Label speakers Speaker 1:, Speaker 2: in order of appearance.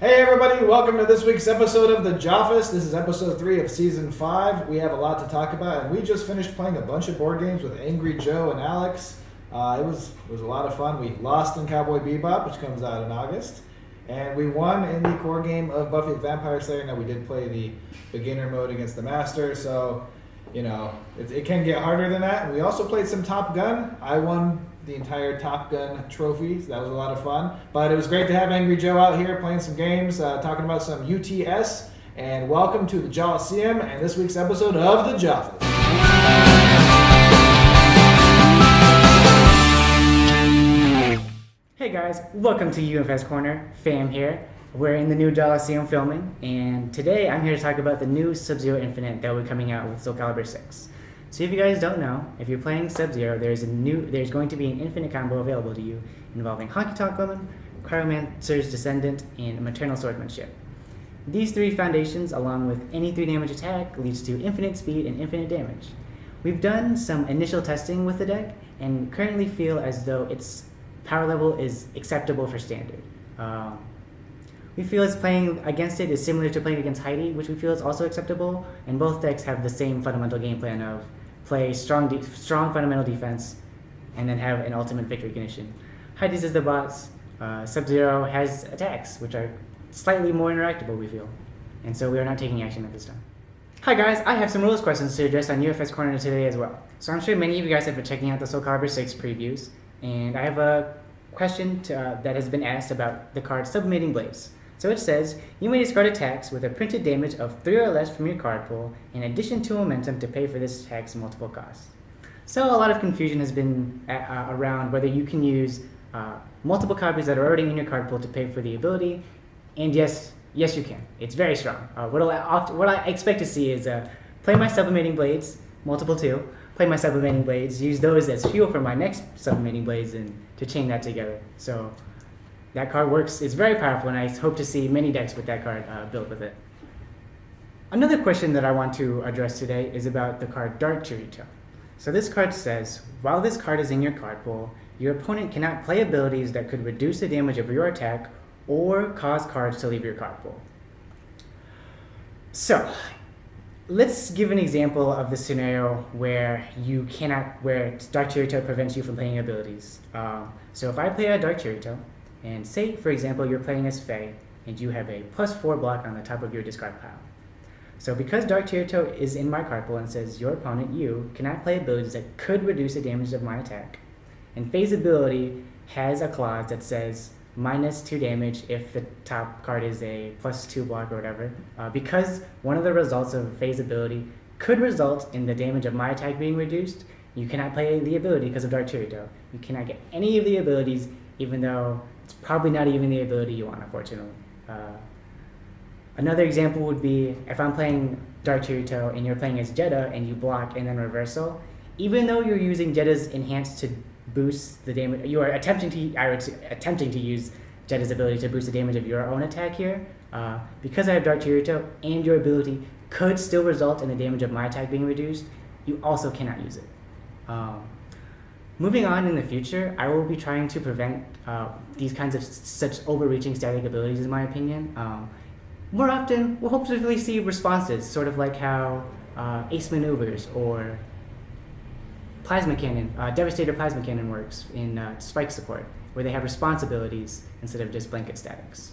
Speaker 1: Hey everybody, welcome to this week's episode of the Joffice. This is episode 3 of season 5. We have a lot to talk about, and we just finished playing a bunch of board games with Angry Joe and Alex. It was a lot of fun. We lost in Cowboy Bebop, which comes out in August, and we won in the core game of Buffy the Vampire Slayer. Now we did play the beginner mode against the Master, so it can get harder than that. And we also played some Top Gun. I won the entire Top Gun trophies. That was a lot of fun. But it was great to have Angry Joe out here playing some games, talking about some UTS. And welcome to the Joliseum and this week's episode of the Joffice.
Speaker 2: Hey guys, welcome to UFS Corner. Pham here. We're in the new Joliseum filming, and today I'm here to talk about the new Sub-Zero Infinite that will be coming out with Soul Calibur 6. So if you guys don't know, if you're playing Sub-Zero, there's going to be an infinite combo available to you involving Honky Tonk Woman, Cryomancer's Descendant, and Maternal Swordsmanship. These 3 foundations, along with any 3 damage attack, leads to infinite speed and infinite damage. We've done some initial testing with the deck, and currently feel as though its power level is acceptable for standard. We feel as playing against it is similar to playing against Heidi, which we feel is also acceptable, and both decks have the same fundamental game plan of play strong fundamental defense, and then have an ultimate victory condition. Heidi's is the bots. Sub-Zero has attacks, which are slightly more interactable, we feel. And so we are not taking action at this time. Hi guys, I have some rules questions to address on UFS Corner today as well. So I'm sure many of you guys have been checking out the Soul Calibur 6 previews, and I have a question that has been asked about the card Sublimating Blades. So it says, you may discard attacks with a printed damage of 3 or less from your card pool, in addition to momentum to pay for this attack's multiple costs. So a lot of confusion has been around whether you can use multiple copies that are already in your card pool to pay for the ability, and yes you can. It's very strong. What I expect to see is play my Sublimating Blades, multiple 2, play my Sublimating Blades, use those as fuel for my next Sublimating Blades, and to chain that together. So that card works, it's very powerful, and I hope to see many decks with that card built with it. Another question that I want to address today is about the card Dark Chirito. So this card says, while this card is in your card pool, your opponent cannot play abilities that could reduce the damage of your attack or cause cards to leave your card pool. So, let's give an example of the scenario where Dark Chirito prevents you from playing abilities. So if I play a Dark Chirito, and say, for example, you're playing as Fae, and you have a +4 block on the top of your discard pile. So because Dark Chirito is in my card pool and says your opponent, you, cannot play abilities that could reduce the damage of my attack, and Fae's ability has a clause that says -2 damage if the top card is a +2 block or whatever, because one of the results of Fae's ability could result in the damage of my attack being reduced, you cannot play the ability because of Dark Chirito. You cannot get any of the abilities, even though it's probably not even the ability you want, unfortunately. Another example would be if I'm playing Dark Chirito and you're playing as Jeddah and you block and then reversal, even though you're using Jeddah's Enhance to boost the damage, you are attempting to use Jeddah's ability to boost the damage of your own attack here, because I have Dark Chirito and your ability could still result in the damage of my attack being reduced, you also cannot use it. Moving on in the future, I will be trying to prevent these kinds of such overreaching static abilities, in my opinion. More often, we'll hopefully see responses, sort of like how Ace Maneuvers or Plasma Cannon, Devastator Plasma Cannon works in Spike support, where they have response abilities instead of just blanket statics.